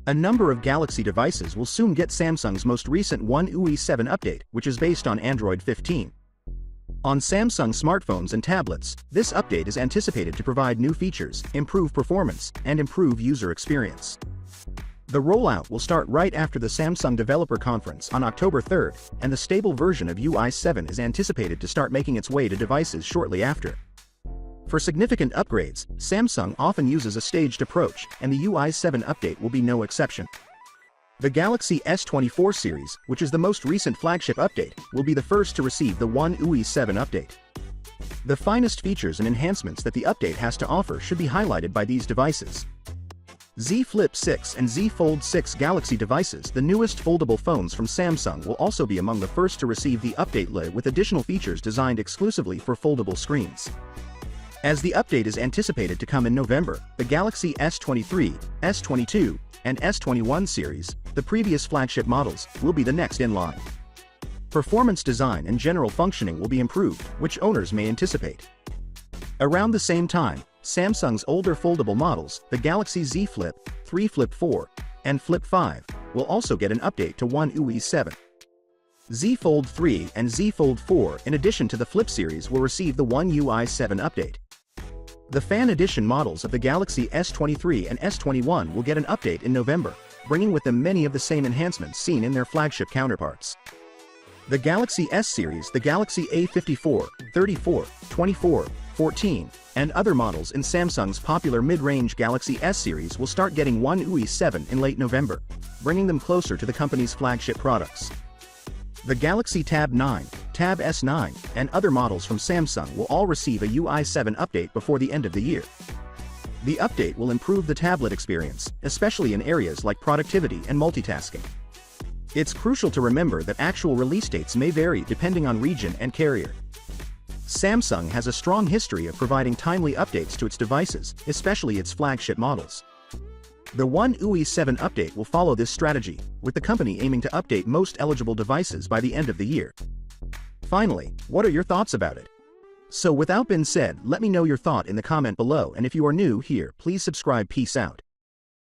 A number of Galaxy devices will soon get Samsung's most recent One UI 7 update, which is based on Android 15. On Samsung smartphones and tablets, this update is anticipated to provide new features, improve performance, and improve user experience. The rollout will start right after the Samsung Developer Conference on October 3rd, and the stable version of UI 7 is anticipated to start making its way to devices shortly after. For significant upgrades, Samsung often uses a staged approach, and the UI 7 update will be no exception. The Galaxy S24 series, which is the most recent flagship update, will be the first to receive the One UI 7 update. The finest features and enhancements that the update has to offer should be highlighted by these devices. Z Flip 6 and Z Fold 6 Galaxy devices, the newest foldable phones from Samsung, will also be among the first to receive the update with additional features designed exclusively for foldable screens. As the update is anticipated to come in November, the Galaxy S23, S22, and S21 series, the previous flagship models, will be the next in line. Performance design and general functioning will be improved, which owners may anticipate. Around the same time, Samsung's older foldable models, the Galaxy Z Flip, 3 Flip 4, and Flip 5, will also get an update to One UI 7. Z Fold 3 and Z Fold 4, in addition to the Flip series, will receive the One UI 7 update. The Fan Edition models of the Galaxy S23 and S21 will get an update in November, bringing with them many of the same enhancements seen in their flagship counterparts. The Galaxy S series, the Galaxy A54, 34, 24, 14, and other models in Samsung's popular mid-range Galaxy S series will start getting One UI 7 in late November, bringing them closer to the company's flagship products. The Galaxy Tab 9, Tab S9, and other models from Samsung will all receive a UI 7 update before the end of the year. The update will improve the tablet experience, especially in areas like productivity and multitasking. It's crucial to remember that actual release dates may vary depending on region and carrier. Samsung has a strong history of providing timely updates to its devices, especially its flagship models. The One UI 7 update will follow this strategy, with the company aiming to update most eligible devices by the end of the year. Finally, what are your thoughts about it? So without being said, let me know your thought in the comment below, and if you are new here, please subscribe. Peace out.